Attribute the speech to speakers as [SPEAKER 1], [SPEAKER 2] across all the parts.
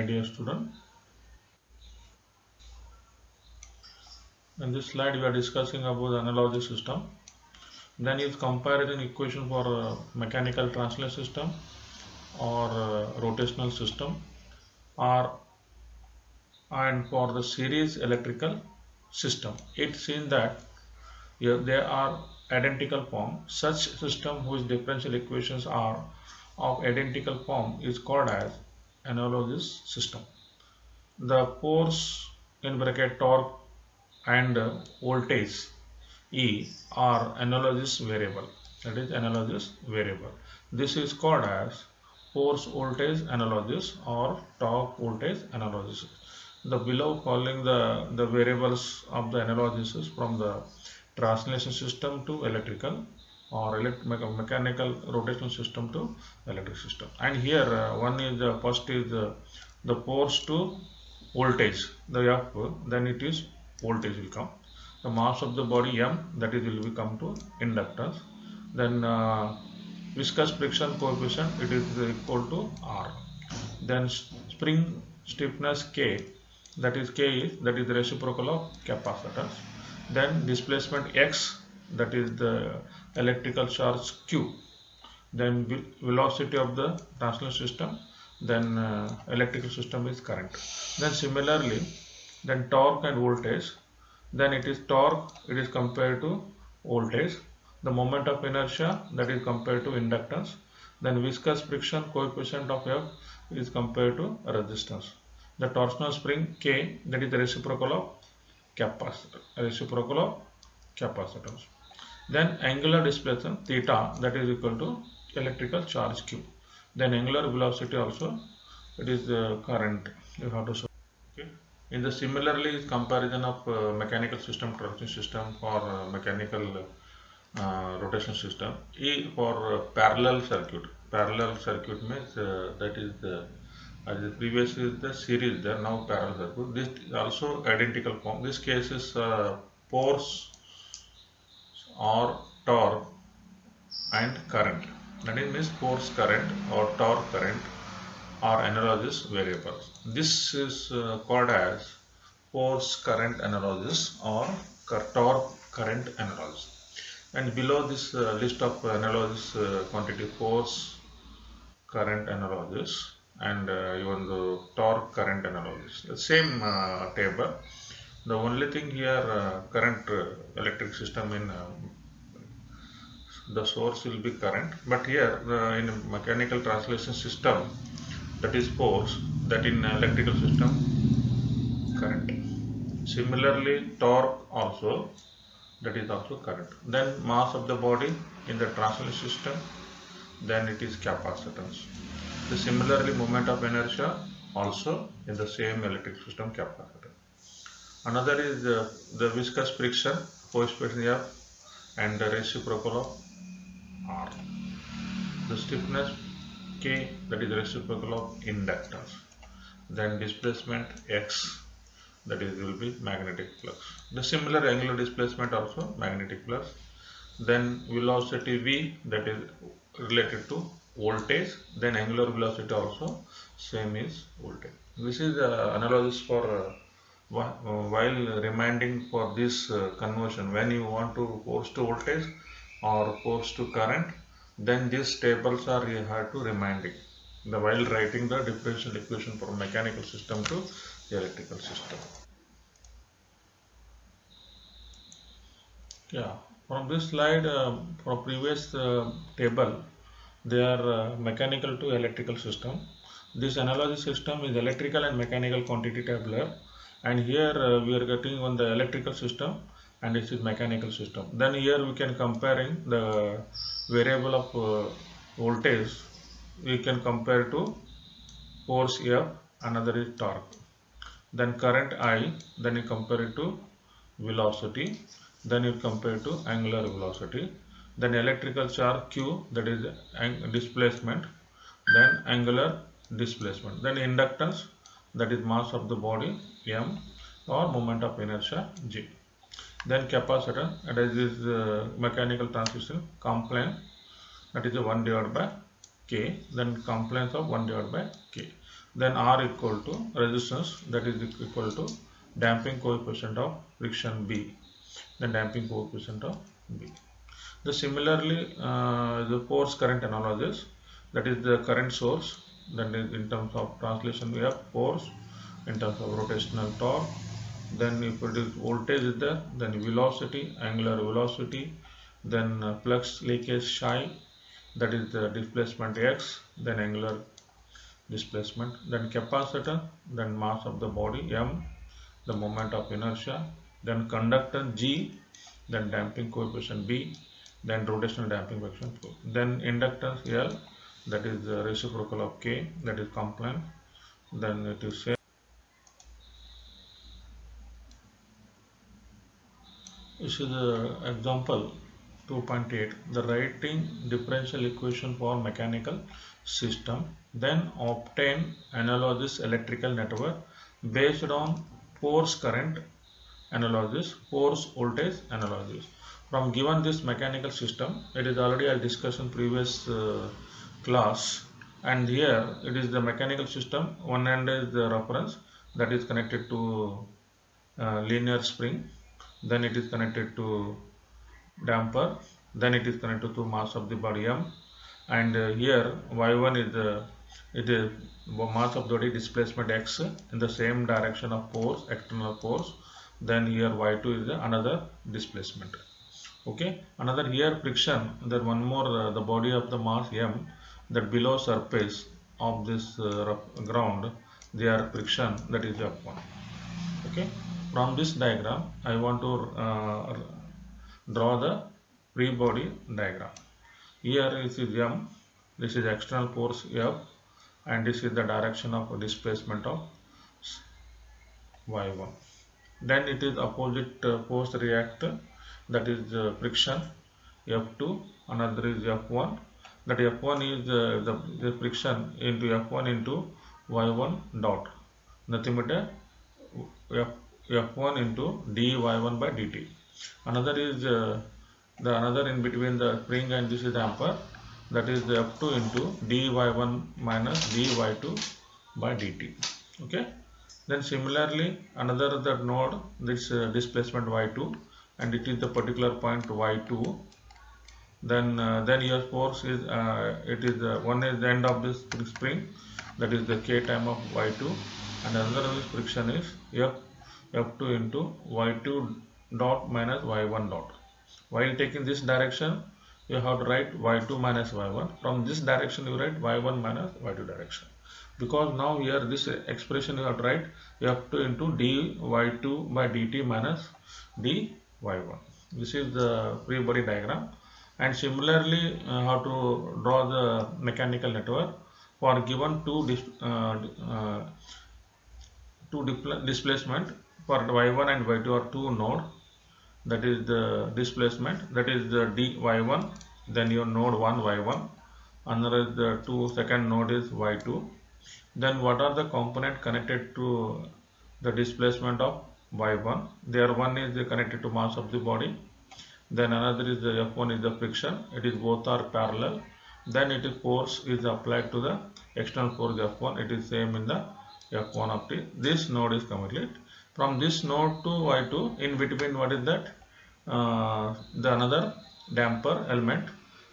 [SPEAKER 1] dear student. In this slide we are discussing about the analogy system. Then is comparison equation for mechanical translation system or rotational system, or and for the series electrical system. It seems that they are identical form. Such system whose differential equations are of identical form is called as analogous system. The force in bracket torque and voltage E are analogous variable. That is analogous variable. This is called as force voltage analogous or torque voltage analogous. The below following the variables of the analogous from the translation system to electrical or mechanical rotational system to electric system. And here one is the first is the force to voltage, the F, then it is voltage will come. The mass of the body M, that is will become to inductance. Then viscous friction coefficient, it is equal to R. Then spring stiffness K, that is the reciprocal of capacitance. Then displacement X, that is the electrical charge Q. Then velocity of the translation system. Then electrical system is current. Then similarly, then torque and voltage. Then it is torque, it is compared to voltage. The moment of inertia, that is compared to inductance. Then viscous friction coefficient of F is compared to resistance. The torsional spring K, that is the reciprocal of capacitance. Then angular displacement theta, that is equal to electrical charge Q. Then angular velocity also, it is current. You have to show. Okay. In the similarly comparison of mechanical system, translation system for mechanical rotation system. E for parallel circuit. Parallel circuit means that is the as the previous is the series, there now parallel circuit. This is also identical form. This case is force or torque and current. That is means force current or torque current are analogous variables. This is called as force current analogous or torque current analogous. And below this list of analogous quantity force current analogous and even the torque current analogous. The same table. The only thing here current electric system in the source will be current, but here in mechanical translation system, that is force, that in electrical system current. Similarly torque also, that is also current. Then mass of the body in the translation system, then it is capacitance. The similarly moment of inertia also in the same electric system capacitor. Another is the viscous friction coefficient F and the reciprocal of R. The stiffness K, that is reciprocal of inductance. Then displacement X, that is will be magnetic flux. The similar angular displacement also magnetic flux. Then velocity V, that is related to voltage. Then angular velocity also same is voltage. This is analogous for while reminding for this conversion, when you want to force to voltage or force to current, then these tables are you have to reminding while writing the differential equation for mechanical system to the electrical system. Yeah, from this slide from previous table, they are mechanical to electrical system. This analogy system is electrical and mechanical quantity tabular, and here we are getting on the electrical system and this is mechanical system. Then here we can comparing the variable of voltage, we can compare to force F, another is torque. Then current I, then you compare it to velocity, then you compare to angular velocity. Then electrical charge Q, that is displacement, then angular displacement. Then inductance, that is mass of the body M or moment of inertia G. Then capacitor, that is mechanical transition compliance, that is 1 divided by K, then compliance of 1 divided by K. then R equal to resistance, that is equal to damping coefficient of friction B, then damping coefficient of B. The similarly the force current analogies, that is the current source, then in terms of translation we have force, in terms of rotational torque, then if it is voltage is there, then velocity, angular velocity, then flux leakage psi, that is the displacement x, then angular displacement, then capacitor, then mass of the body m, the moment of inertia, then conductor G, then damping coefficient B, then rotational damping coefficient, then inductance L, that is the reciprocal of K, that is compliant, then it is same. This is the example 2.8, the writing differential equation for mechanical system, then obtain analogous electrical network based on force current analogies, force voltage analogies. From given this mechanical system, it is already I discussed in previous class, and here it is the mechanical system. One end is the reference, that is connected to linear spring, then it is connected to damper, then it is connected to mass of the body m, and here y1 is the mass of the body, displacement x in the same direction of force, external force, then here y2 is another displacement. Okay, another here friction, then one more the body of the mass m, that below surface of this ground, their friction, that is F1. Okay, from this diagram I want to draw the free body diagram. Here this is m, this is external force F, and this is the direction of displacement of y1. Then it is opposite force react, that is friction F2, another is F1, that F1 is the friction into F1 into y1 dot, nothing but F1 into dy1 by dt. Another is the another in between the spring and this is damper, that is the F2 into dy1 minus dy2 by dt. Okay, then similarly another that node, this displacement y2, and it is the particular point y2, then your force is it is one is the end of this spring, that is the k time of y2, and another is friction is f2 into y2 dot minus y1 dot. While taking this direction you have to write y2 minus y1, from this direction you write y1 minus y2 direction, because now here this expression you have to write f2 into dy2 by dt minus dy1. This is the free body diagram. And similarly how to draw the mechanical network for given two displacement, for y1 and y2 are two node, that is the displacement, that is the dy1, then your node 1 y1, another is the second node is y2. Then what are the component connected to the displacement of y1? There one is connected to mass of the body, then another is the F1 is the friction, it is both are parallel, then it is force is applied to the external force F1, it is same in the F1 of this node is complete. From this node to y2, in between what is that? The another damper element,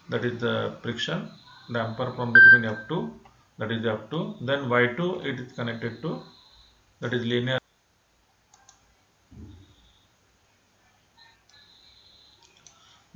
[SPEAKER 1] that is the friction damper from between F2, that is F2, then y2 it is connected to, that is linear.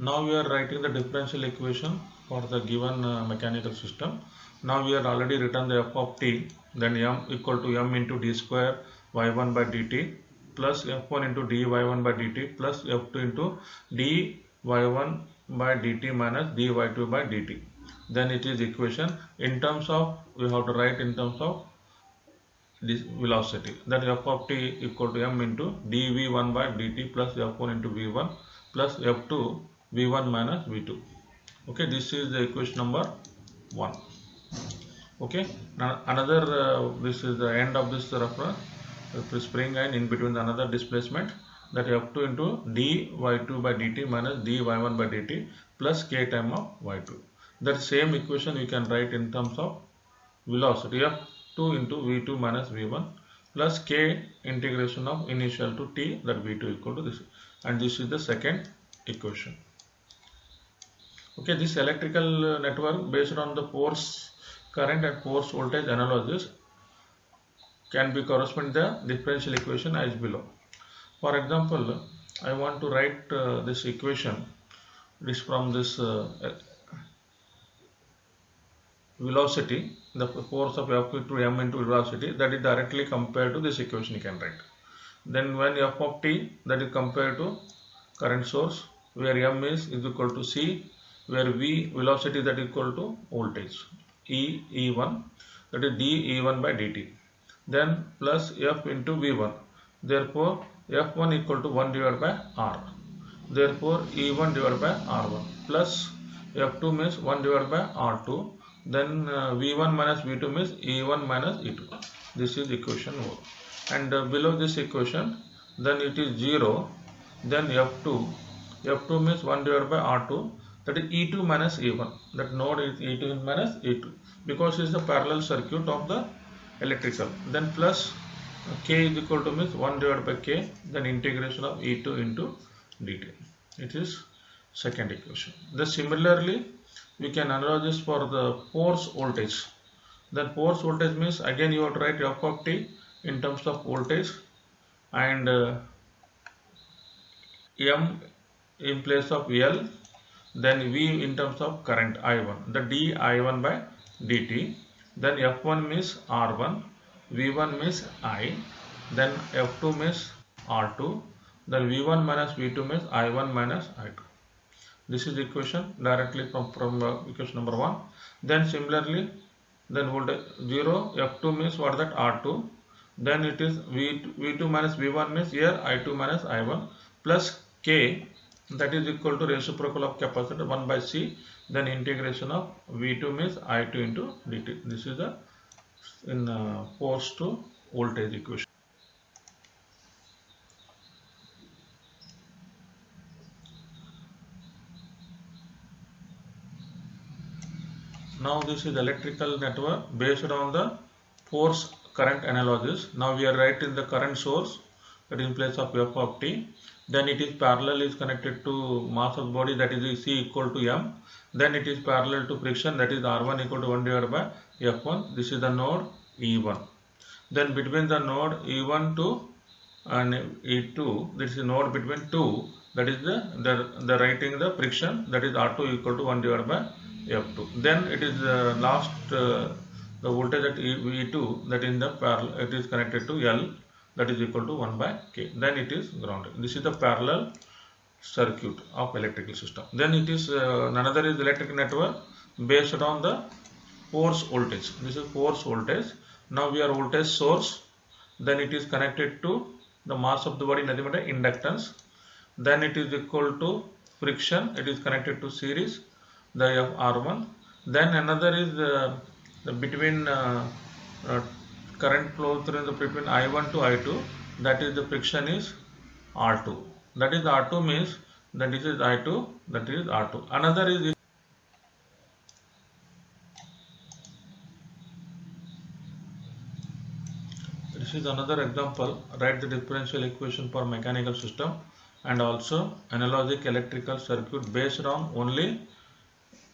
[SPEAKER 1] Now we are writing the differential equation for the given mechanical system. Now we are already written the f of t, then m equal to m into d square y1 by dt plus f1 into dy1 by dt plus f2 into dy1 by dt minus dy2 by dt. Then it is equation in terms of, we have to write in terms of this velocity, that f of t equal to m into dv1 by dt plus f1 into v1 plus f2 v1 minus v2. Okay, this is the equation number 1. Okay, now another this is the end of this reference spring, and in between another displacement, that f2 into dy2 by dt minus dy1 by dt plus k time of y2. That same equation you can write in terms of velocity f F2 into V2 minus V1 plus K integration of initial to T, that V2 equal to this, and this is the second equation. Okay, this electrical network based on the force current and force voltage analogies can be correspond the differential equation as below. For example, I want to write this equation. This from this velocity, the force of F to m into velocity, that is directly compared to this equation you can write. Then when F of t, that is compared to current source, where m is equal to c, where v velocity, that is equal to voltage E1, that is dE1 by dt. Then plus F into V1, therefore F1 equal to 1 divided by R, therefore E1 divided by R1, plus F2 means 1 divided by R2, then V1 minus V2 means E1 minus E2. This is equation 1. And below this equation, then it is 0, then F2 means 1 divided by R2, that is E2 minus E1, that node is E2 minus E2, because it is the parallel circuit of the electrical. Then plus K is equal to means 1 divided by K, then integration of E2 into dt. It is second equation. Then similarly, we can analogize for the force voltage. Then force voltage means again you have to write F of t in terms of voltage, and m in place of L, then V in terms of current I1, the dI1 by dt. Then F1 means R1, V1 means I, then F2 means R2, then V1 minus V2 means I1 minus I2. This is equation directly from equation number 1. Then similarly, then voltage 0, F2 means what is that, R2, then it is V2 minus V1 means here I2 minus I1, plus K, that is equal to reciprocal of capacitor 1 by C, then integration of V2 means I2 into dt. This is the force to voltage equation. Now this is electrical network based on the force current analogies. Now we are writing the current source, that is in place of F of t. Then it is parallel is connected to mass of body, that is C equal to m. Then it is parallel to friction, that is R1 equal to 1 divided by F1. This is the node E1. Then between the node E1 to and E2, this is node between 2, that is the writing the friction, that is R2 equal to 1 divided by F2. Then it is last the voltage at E2, that in the parallel, it is connected to L, that is equal to 1 by K. Then it is grounded. This is the parallel circuit of electrical system. Then it is another is electric network based on the force voltage. This is force voltage. Now we are voltage source. Then it is connected to the mass of the body, nothing but inductance. Then it is equal to friction. It is connected to series, the R1. Then another is the between current flow through the between I1 to I2, that is the friction is R2. That is R2 means that this is I2, that is R2. Another is this is another example. Write the differential equation for mechanical system and also analogic electrical circuit based on only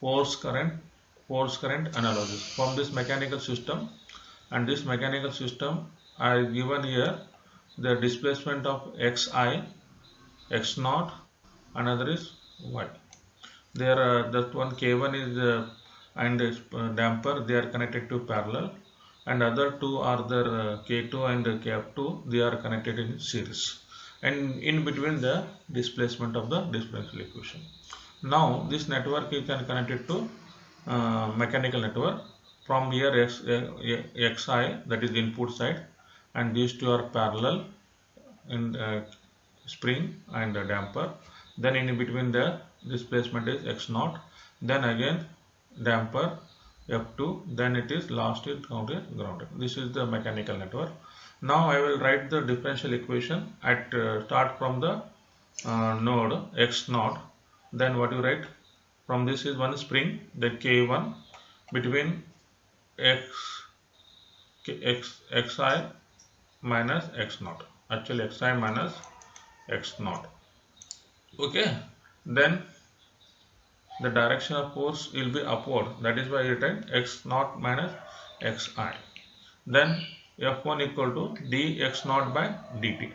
[SPEAKER 1] force current analogy from this mechanical system. And this mechanical system I given here the displacement of xi, x0, another is y. There that one k1 is and damper, they are connected to parallel, and other two are the k2 and kf2, they are connected in series, and in between the displacement of the differential equation. Now this network you can connect it to mechanical network. From here xi, that is the input side, and these two are parallel in spring and damper. Then in between the displacement is x0, then again damper f2, then it is last is grounded. This is the mechanical network. Now I will write the differential equation at start from the node x0. Then what you write from this is one spring, the k1 between x xi minus x naught, actually xi minus x naught. Okay, then the direction of force will be upward, that is why I written x naught minus xi. Then F1 equal to dx naught by dt,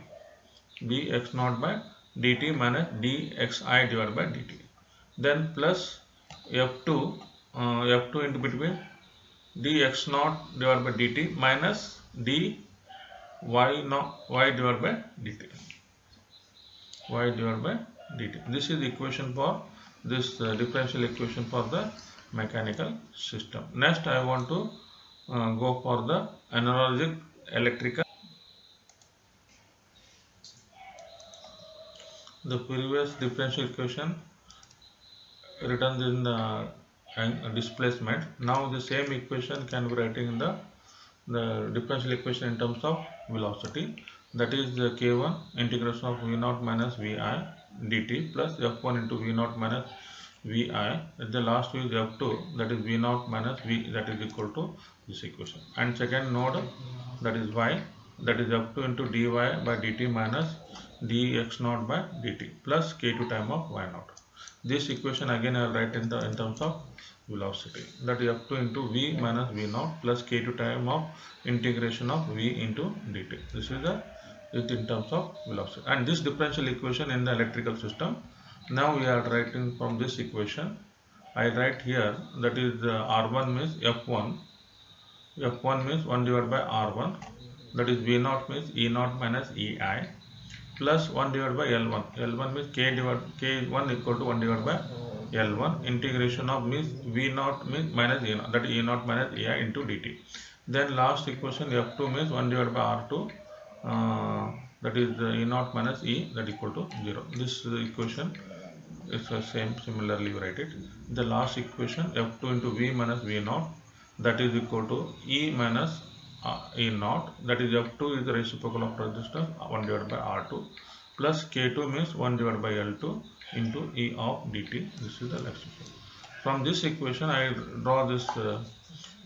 [SPEAKER 1] dx naught by dt minus dxi divided by dt. Then plus F2, F2 into between dx naught divided by dt minus dy naught y divided by dt, y divided by dt. This is the equation for this differential equation for the mechanical system. Next I want to go for the analogic electrical. The previous differential equation written in the displacement. Now the same equation can be written in the differential equation in terms of velocity. That is the k1 integration of v0 minus vi dt plus f1 into v0 minus vi. The last is f2, that is v0 minus v, that is equal to this equation. And second node, that is y, that is f2 into dy by dt minus dx naught by dt plus k2 time of y naught. This equation again I will write in terms of velocity, that is f2 into v minus v naught plus k2 time of integration of v into dt. This is it in terms of velocity, and this differential equation in the electrical system. Now we are writing from this equation. I write here, that is R1 means F1, F1 means 1 divided by R1, that is V0 means E0 minus EI plus 1 divided by L1, L1 means K1 equal to 1 divided by L1, integration of means V0 means minus E0, that is E0 minus EI into dt. Then last equation F2 means 1 divided by R2, that is E0 minus E, that equal to 0. This equation is the same, similarly we write it. The last equation F2 into V minus V0, that is equal to E minus E0, that is F2 is the reciprocal of resistance 1 divided by R2 plus K2 means 1 divided by L2 into E of dt. This is the electricity. From this equation I draw this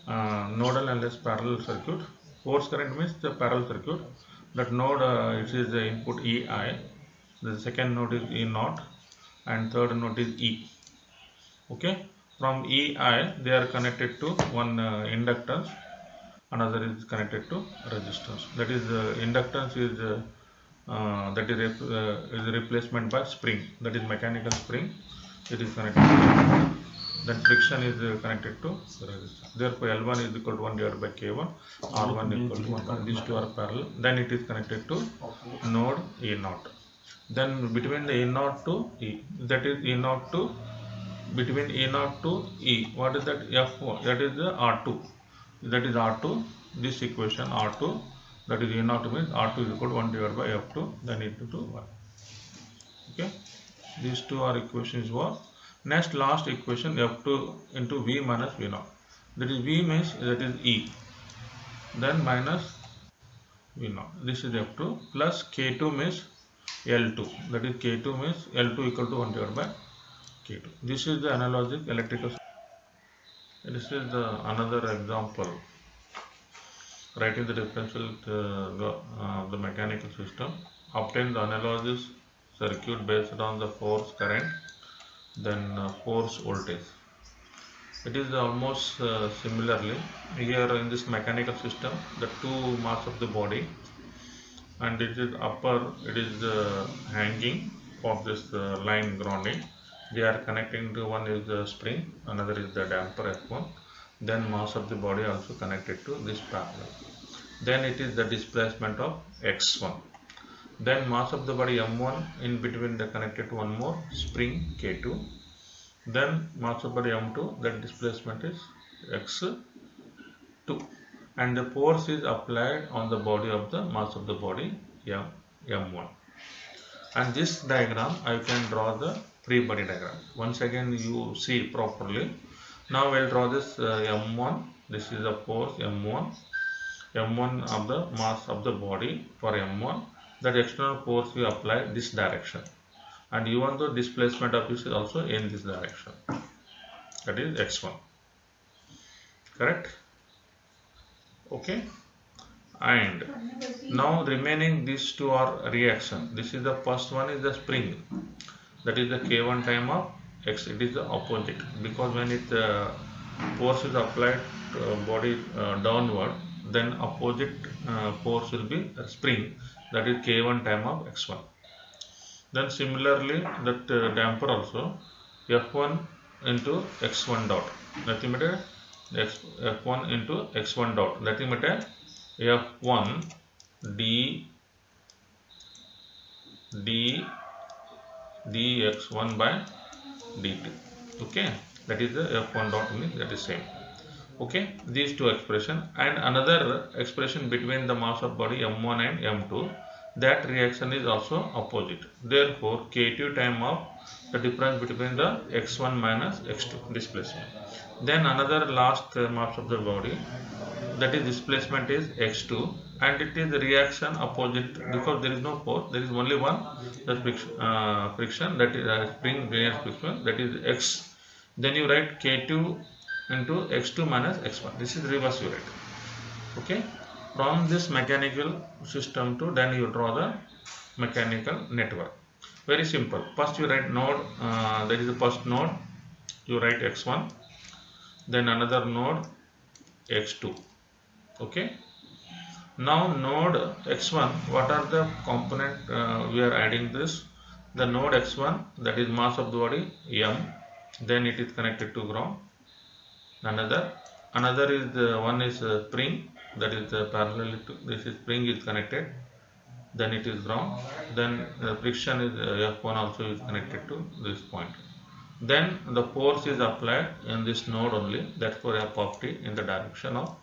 [SPEAKER 1] nodal and less parallel circuit. Force current means the parallel circuit. That node it is the input EI, the second node is E0 and third node is E. Okay, from EI they are connected to one inductance, another is connected to resistance. That is inductance is that is replacement by spring, that is mechanical spring, it is connected to, then friction is connected to resistance. Therefore L1 is equal to 1 divided by K1, R1 equal to 1. These two are parallel. Then it is connected to node E0. Then between the E0 to E, that is E0 to, between E0 to E, what is that? F1, that is the R2, that is R2. This equation R2, that is E0 means R2 is equal to 1 divided by F2, then it to 1. Okay, these two are equations was. Next last equation F2 into V minus V0, that is V means that is E, then minus V0, this is F2 plus K2 means L2, that is K2 means L2 equal to 1 divided by K2. This is the analogic electrical. This is the another example, writing the differential the mechanical system. Obtain the analogous circuit based on the force current, then force voltage. It is almost similarly here in this mechanical system, the two mass of the body, and it is upper, it is hanging of this line grounding. They are connecting to, one is the spring, another is the damper F1. Then mass of the body also connected to this parallel. Then it is the displacement of x1. Then mass of the body m1, in between the connected to one more spring K2. Then mass of body m2, that displacement is x2, and the force is applied on the body of the mass of the body m1. And this diagram I can draw the free body diagram. Once again you see properly. Now we will draw this m1. This is the force m1 of the mass of the body for m1. That external force we apply this direction, and even though displacement of this is also in this direction, that is x1. Correct? Okay. And now remaining these two are reaction. This is the first one is the spring, that is the K1 time of X. It is the opposite, because when it force is applied body downward, then opposite force will be spring, that is K1 time of X1. Then similarly that damper also F1 into X1 dot, nothing but F1 into X1 dot, nothing but F1 d dx1 by dt. Okay, that is the F1 dot means that is same. Okay, these two expression, and another expression between the mass of body m1 and m2, that reaction is also opposite. Therefore K2 time of the difference between the x1 minus x2 displacement. Then another last mass of the body, that is displacement is x2, and it is the reaction opposite, because there is no force, there is only one, the friction, that is spring linear friction, that is x. Then you write K2 into x2 minus x1. This is reverse you write. Okay, from this mechanical system to then you draw the mechanical network. Very simple. First you write node, that is the first node, you write x1, then another node x2. Okay, now node x1, what are the component we are adding this? The node x1, that is mass of the body m, then it is connected to ground. Another is one is spring, that is parallel to this is spring is connected, then it is ground, then friction is F1 also is connected to this point. Then the force is applied in this node only, that's for F of t in the direction of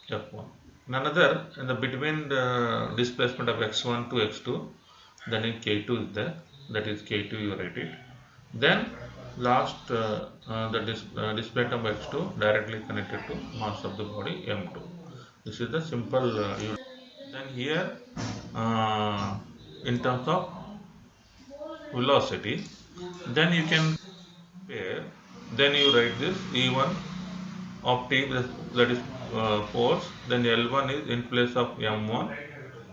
[SPEAKER 1] F1. Another in the between the displacement of x1 to x2, then in K2 is there, that is K2 you write it. Then last the displacement of x2 directly connected to mass of the body m2. This is the simple then here in terms of velocity, then you can compare, then you write this E1 of t, that is force, then L1 is in place of m1,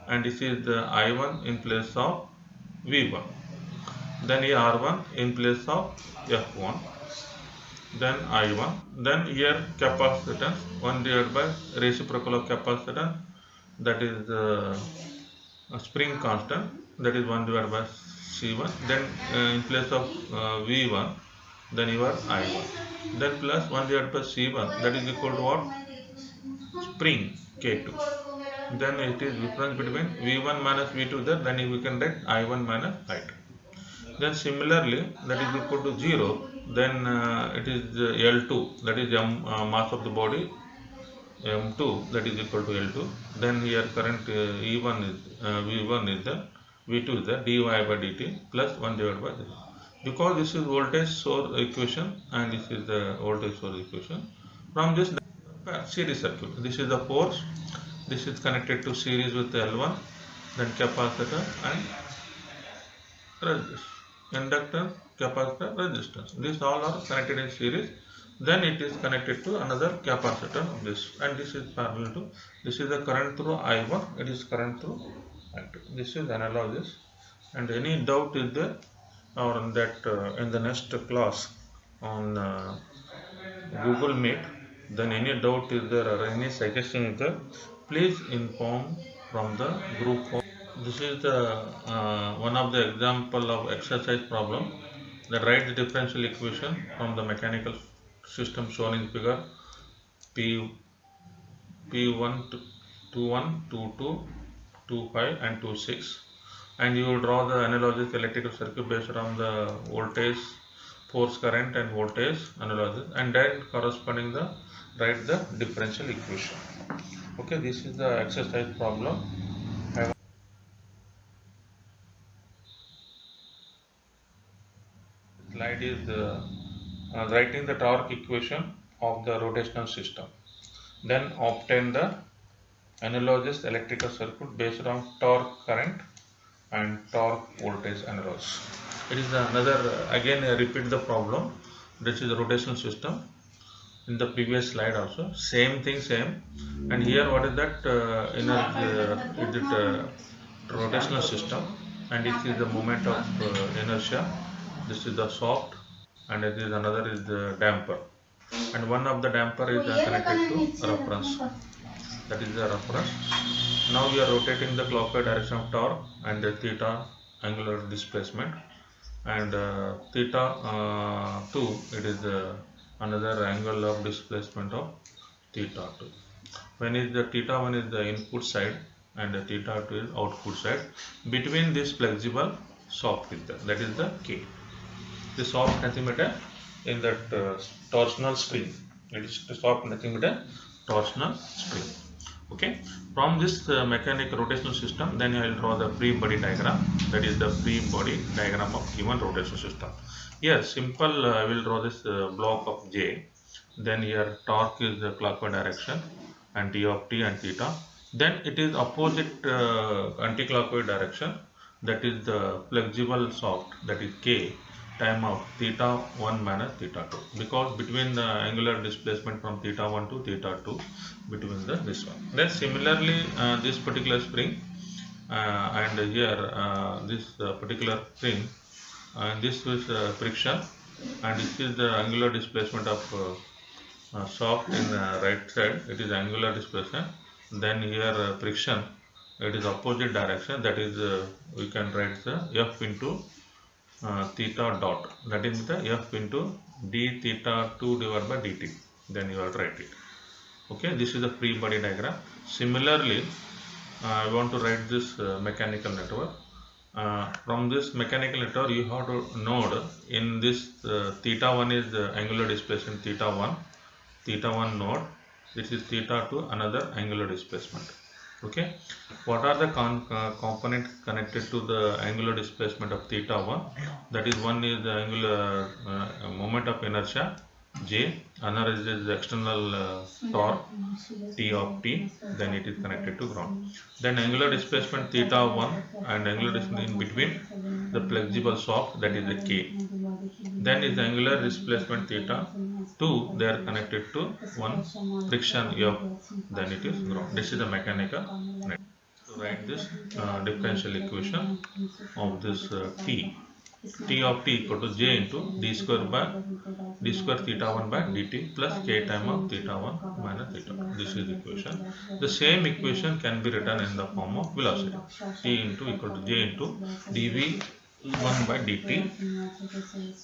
[SPEAKER 1] and this is the I1 in place of V1, then here R1 in place of F1, then I1, then here capacitance 1 divided by reciprocal of capacitance, that is spring constant, that is 1 divided by C1, then in place of V1, then your I1, then plus 1 divided by C1, that is equal to what? Spring K2. Then it is difference between V1 minus V2 there, then we can write I1 minus I2. Then similarly that is equal to 0, then it is L2, that is mass of the body M2, that is equal to L2. Then here current E1 is V1 is the V2 is the dy by dt plus 1 divided by 0. Because this is voltage source equation and this is the voltage source equation. From this series circuit, this is the force, this is connected to series with L1, then capacitor and resistance, inductor, capacitor, resistance. These all are connected in series. Then it is connected to another capacitor of this, and this is parallel to, this is the current through I1, it is current through I2. This is analogous. And any doubt is there or on that in the next class on Google Meet, then any doubt is there or any suggestion is there, please inform from the group. This is the one of the example of exercise problem, that write the differential equation from the mechanical system shown in figure P1, 21, 22, 25 and 26, and you will draw the analogical electrical circuit based on the voltage, force, current and voltage analysis, and then corresponding the write the differential equation. Okay, this is the exercise problem. Slide is writing the torque equation of the rotational system, then obtain the analogous electrical circuit based on torque current and torque voltage analysis. It is another again repeat the problem. This is the rotational system. in the previous slide also. Same thing, same. And here what is that rotational system, and it is the moment of inertia. This is the soft, and it is another is the damper, and one of the damper is connected to reference. That is the reference. Now we are rotating the clockwise direction of torque and the theta angular displacement, and theta 2, it is another angle of displacement of theta 2. When is the theta 1 is the input side and the theta 2 is output side. Between this flexible soft is there, that is the K. The soft nothing but in that torsional spring. It is the soft nothing but a torsional spring. Okay. From this mechanical rotational system, then I will draw the free body diagram. That is the free body diagram of given rotational system. Here, simple. I will draw this block of J. Then here torque is the clockwise direction, and d of t and theta. Then it is opposite anti-clockwise direction. That is the flexible soft. That is K time of theta 1 minus theta 2, because between the angular displacement from theta 1 to theta 2 between this one. Then similarly this particular spring and here this particular spring, and this is friction, and this is the angular displacement of soft in right side. It is angular displacement. Then here friction, it is opposite direction. That is we can write the F into theta dot, that is the F into d theta 2 divided by dt. Then you will write it. Okay, this is the free body diagram. Similarly, I want to write this mechanical network. From this mechanical network, you have to node in this theta 1 is the angular displacement theta 1 node. This is theta 2 another angular displacement. Okay, what are the components connected to the angular displacement of theta 1? That is, one is the angular moment of inertia J, another is the external torque T of T, then it is connected to ground. Then angular displacement theta 1 and angular displacement in between the flexible soft, that is the K. Then is the angular displacement theta 2, they are connected to one friction F, then it is ground. This is the mechanical network. To write this differential equation of this T of T equal to J into d square theta 1 by dt plus K time of theta 1 minus theta 1. This is the equation. The same equation can be written in the form of velocity. T into equal to J into dv 1 by dt,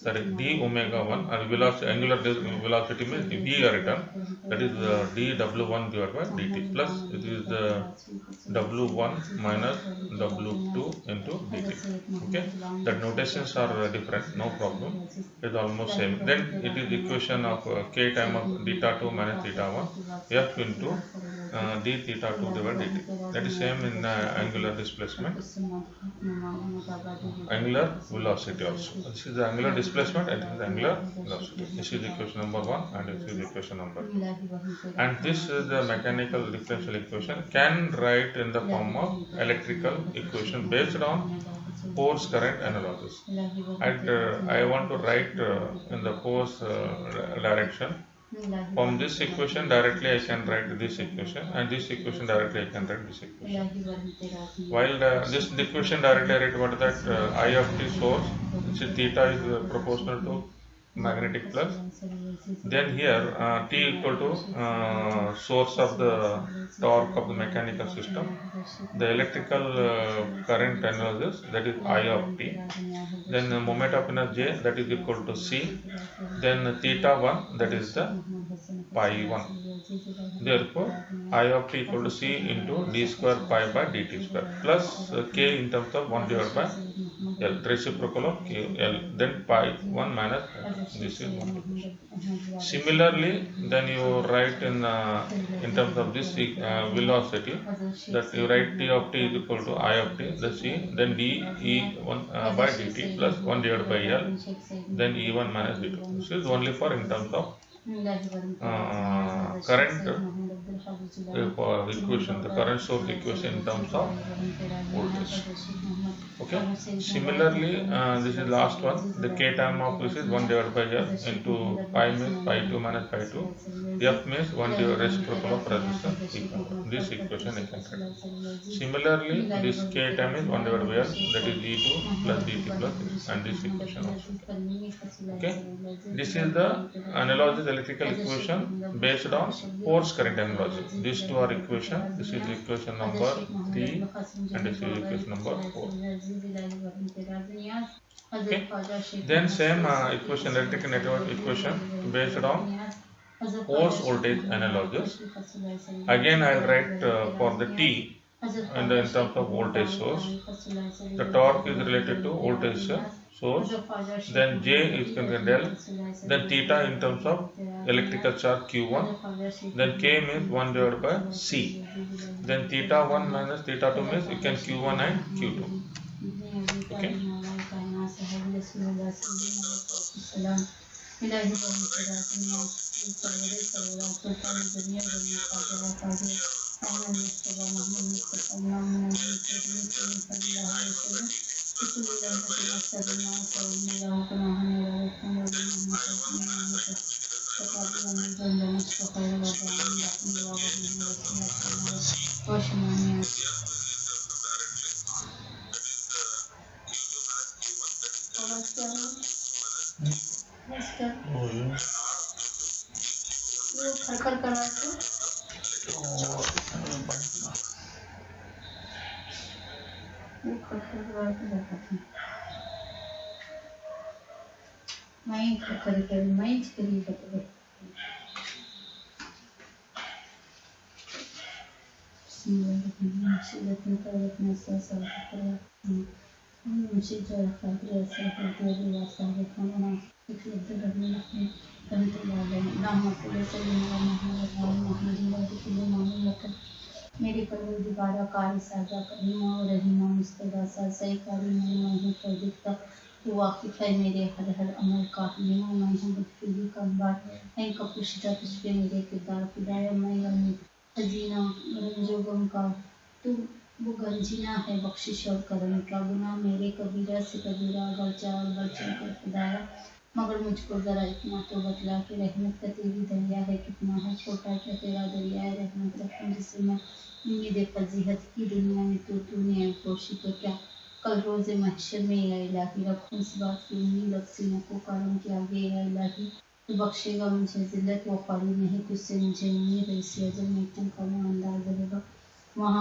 [SPEAKER 1] that is d omega 1, and velocity, angular velocity means v are written, that is d w1 divided by dt, plus it is the w1 minus w2 into dt. Okay, that notations are different, no problem, it is almost same. Then it is equation of k time of theta 2 minus theta 1 f into d theta 2 divided by dt. That is same in angular displacement, angular velocity also. This is the angular displacement and this is the angular velocity. This is equation number 1 and this is equation number 2. And this is the mechanical differential equation, can write in the form of electrical equation based on force current analysis. And I want to write in the force direction. From this equation directly I can write this equation, and this equation directly I can write this equation. While this equation directly I write what that I of t source, which is theta is proportional to magnetic flux. Then here T equal to source of the torque of the mechanical system, the electrical current analysis, that is I of T, then the moment of inertia J, that is equal to C, then theta 1, that is the pi 1. Therefore I of T equal to C into d square pi by dt square plus K in terms of 1 divided by L, reciprocal of Q, L, then pi 1 minus this is 1. Similarly, then you write in terms of this velocity, that you write T of T is equal to I of T, the C, then d E1 by dt plus 1 divided by L, then E1 minus D2. This is only for in terms of current equation, the current source equation in terms of voltage. Okay. Similarly, this is last one. The K term of this is 1 divided by F into pi means pi 2 minus pi 2. F means 1 divided reciprocal of resistance equal. This equation I can write. Similarly, this K term is 1 divided by L, that is E2 plus dt plus this, and this equation also. Okay. This is the analogous electrical equation based on force current analogy. These two are equation. This is equation number 3 and this is equation number 4. Okay. Then same equation, electrical network equation based on force voltage analogies. Again I will write for the T and in terms of voltage source. The torque is related to voltage source. Then J is del. Then theta in terms of electrical charge Q1. Then K means 1 divided by C. Then theta 1 minus theta 2 means you can Q1 and Q2. Okay.
[SPEAKER 2] میرے پروردگارہ کار سازا کریمہ و رحیمہ مصطفیٰ سازائی کاری میں ہوں کر دیکھتا تو واقف ہے میرے ہر عمل کا حلیمہ میں ہوں بدفیلی کا انبار ہے کا پوشیدہ تجھ پہ میرے کردار خدایا میں یعنی حزینہ رنج و غم کا تو وہ گنجینہ ہے بخشش اور کرم کا گناہ میرے کبیرہ سے کبیرہ بڑھ چڑھ کر خدایا مگر مجھ کو ذرا اتنا تو بتلا کہ رحمت کا تیری دریا ہے کتنا ہے چھوٹا کیا تیرا دریا ہے رحمت رکھوں جسے میں امید فضیحت کی دنیا میں تو نے پوشی تو کیا کل روز محشر میں یا الہی رکھوں اس بات کی امید اب سینوں کو کارم کے آگے یا الہی تو بخشے گا مجھے ذلت و خواری نہیں تجھ سے مجھے امید ہے اسی اجل میں تم کا انداز رہے گا وہاں